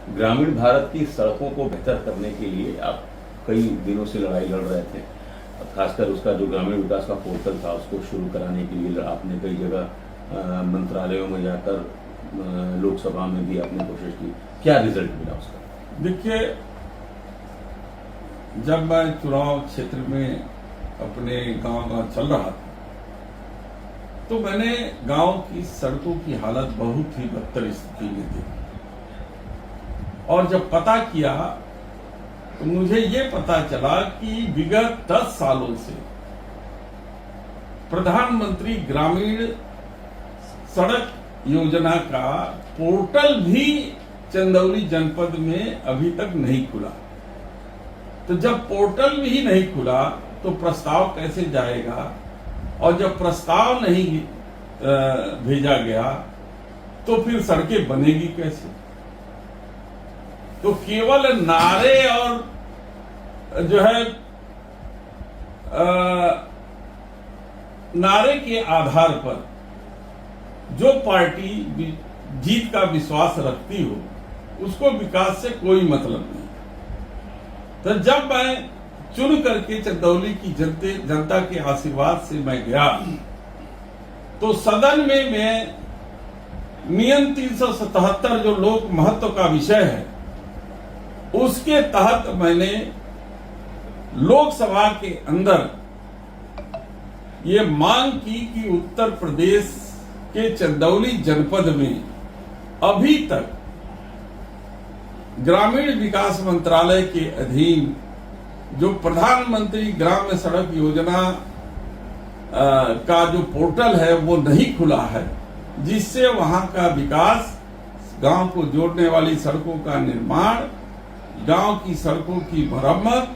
ग्रामीण भारत की सड़कों को बेहतर करने के लिए आप कई दिनों से लड़ाई लड़ रहे थे। खासकर उसका जो ग्रामीण विकास का पोर्टल था उसको शुरू कराने के लिए आपने कई जगह मंत्रालयों में जाकर लोकसभा में भी आपने कोशिश की। क्या रिजल्ट मिला उसका? देखिए, जब मैं चुनाव क्षेत्र में अपने गांव चल रहा था तो मैंने गांव की सड़कों की हालत बहुत ही बदतर स्थिति में थी और जब पता किया तो मुझे ये पता चला कि विगत 10 सालों से प्रधानमंत्री ग्रामीण सड़क योजना का पोर्टल भी चंदौली जनपद में अभी तक नहीं खुला। तो जब पोर्टल भी नहीं खुला तो प्रस्ताव कैसे जाएगा, और जब प्रस्ताव नहीं भेजा गया तो फिर सड़कें बनेगी कैसे? तो केवल नारे और जो है नारे के आधार पर जो पार्टी जीत का विश्वास रखती हो उसको विकास से कोई मतलब नहीं। तो जब मैं चुन करके चंदौली की जनता के आशीर्वाद से मैं गया तो सदन में मैं नियम 377 जो लोक महत्व का विषय है उसके तहत मैंने लोकसभा के अंदर ये मांग की कि उत्तर प्रदेश के चंदौली जनपद में अभी तक ग्रामीण विकास मंत्रालय के अधीन जो प्रधानमंत्री ग्राम्य सड़क योजना का जो पोर्टल है वो नहीं खुला है, जिससे वहां का विकास, गांव को जोड़ने वाली सड़कों का निर्माण, गांव की सड़कों की मरम्मत,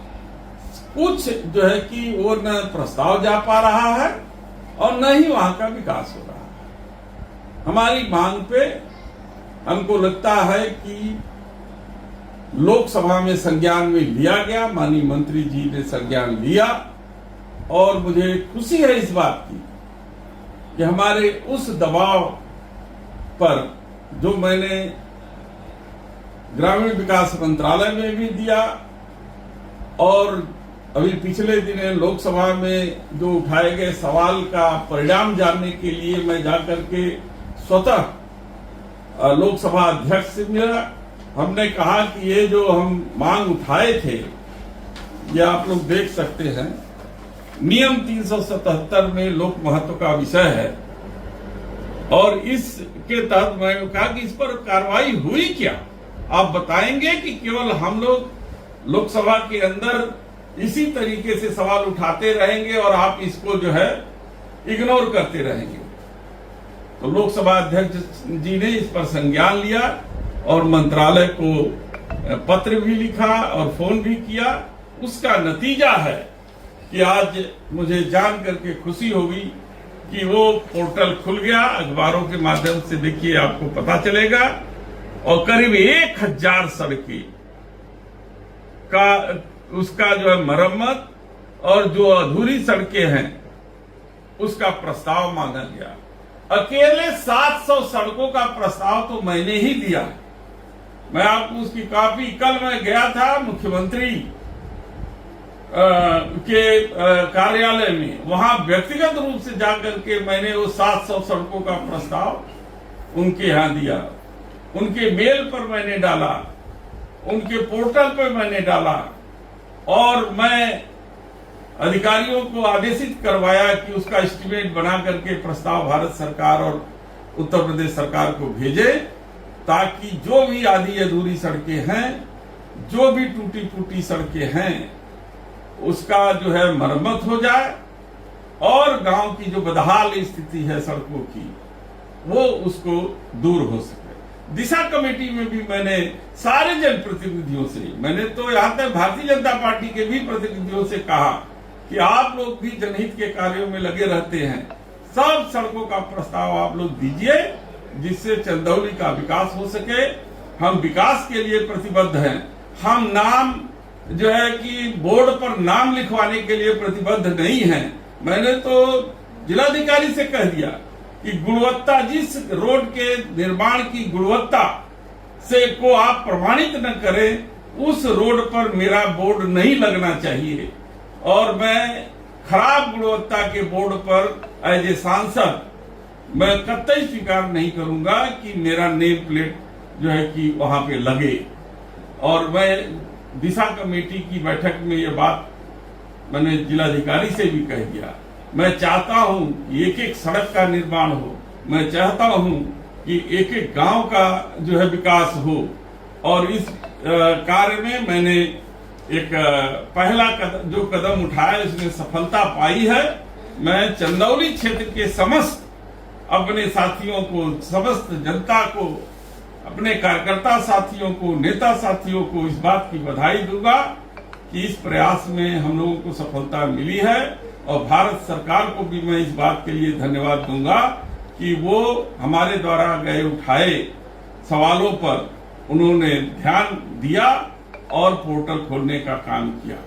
कुछ जो है कि वो न प्रस्ताव जा पा रहा है और न ही वहां का विकास हो रहा है। हमारी मांग पे हमको लगता है कि लोकसभा में संज्ञान में लिया गया, माननीय मंत्री जी ने संज्ञान लिया और मुझे खुशी है इस बात की कि हमारे उस दबाव पर जो मैंने ग्रामीण विकास मंत्रालय में भी दिया और अभी पिछले दिने लोकसभा में जो उठाए गए सवाल का परिणाम जानने के लिए मैं जाकर के स्वतः लोकसभा अध्यक्ष से मिला। हमने कहा कि ये जो हम मांग उठाए थे ये आप लोग देख सकते हैं, नियम 377 में लोक महत्व का विषय है और इसके तहत मैंने कहा कि इस पर कार्रवाई हुई क्या, आप बताएंगे कि केवल हम लोग लोकसभा के अंदर इसी तरीके से सवाल उठाते रहेंगे और आप इसको जो है इग्नोर करते रहेंगे? तो लोकसभा अध्यक्ष जी ने इस पर संज्ञान लिया और मंत्रालय को पत्र भी लिखा और फोन भी किया। उसका नतीजा है कि आज मुझे जान करके खुशी होगी कि वो पोर्टल खुल गया। अखबारों के माध्यम से देखिए आपको पता चलेगा और करीब 1000 सड़कें का उसका जो है मरम्मत और जो अधूरी सड़कें हैं उसका प्रस्ताव मांगा गया। अकेले 700 सड़कों का प्रस्ताव तो मैंने ही दिया। मैं आपको उसकी कॉपी, कल मैं गया था मुख्यमंत्री के कार्यालय में, वहां व्यक्तिगत रूप से जाकर के मैंने वो 700 सड़कों का प्रस्ताव उनके यहां दिया, उनके मेल पर मैंने डाला, उनके पोर्टल पर मैंने डाला और मैं अधिकारियों को आदेशित करवाया कि उसका एस्टीमेट बना करके प्रस्ताव भारत सरकार और उत्तर प्रदेश सरकार को भेजे, ताकि जो भी आधी अधूरी सड़कें हैं, जो भी टूटी फूटी सड़कें हैं, उसका जो है मरम्मत हो जाए और गांव की जो बदहाल स्थिति है सड़कों की वो उसको दूर हो सके। दिशा कमेटी में भी मैंने सारे जनप्रतिनिधियों से, मैंने तो यहाँ तक भारतीय जनता पार्टी के भी प्रतिनिधियों से कहा कि आप लोग भी जनहित के कार्यों में लगे रहते हैं, सब सड़कों का प्रस्ताव आप लोग दीजिए जिससे चंदौली का विकास हो सके। हम विकास के लिए प्रतिबद्ध हैं। हम नाम जो है कि बोर्ड पर नाम लिखवाने के लिए प्रतिबद्ध नहीं हैं। मैंने तो जिलाधिकारी से कह दिया कि गुणवत्ता, जिस रोड के निर्माण की गुणवत्ता से को आप प्रमाणित न करें, उस रोड पर मेरा बोर्ड नहीं लगना चाहिए। और मैं खराब गुणवत्ता के बोर्ड पर एज ए सांसद मैं कतई स्वीकार नहीं करूंगा कि मेरा नेम प्लेट जो है कि वहां पे लगे। और मैं दिशा कमेटी की बैठक में ये बात मैंने जिलाधिकारी से भी कह दिया। मैं चाहता हूं कि एक एक सड़क का निर्माण हो, मैं चाहता हूं कि एक एक गांव का जो है विकास हो। और इस कार्य में मैंने एक पहला जो कदम उठाया उसने सफलता पाई है। मैं चंदौली क्षेत्र के समस्त अपने साथियों को, समस्त जनता को, अपने कार्यकर्ता साथियों को, नेता साथियों को इस बात की बधाई दूंगा कि इस प्रयास में हम लोगों को सफलता मिली है। और भारत सरकार को भी मैं इस बात के लिए धन्यवाद दूंगा कि वो हमारे द्वारा गए उठाए सवालों पर उन्होंने ध्यान दिया और पोर्टल खोलने का काम किया।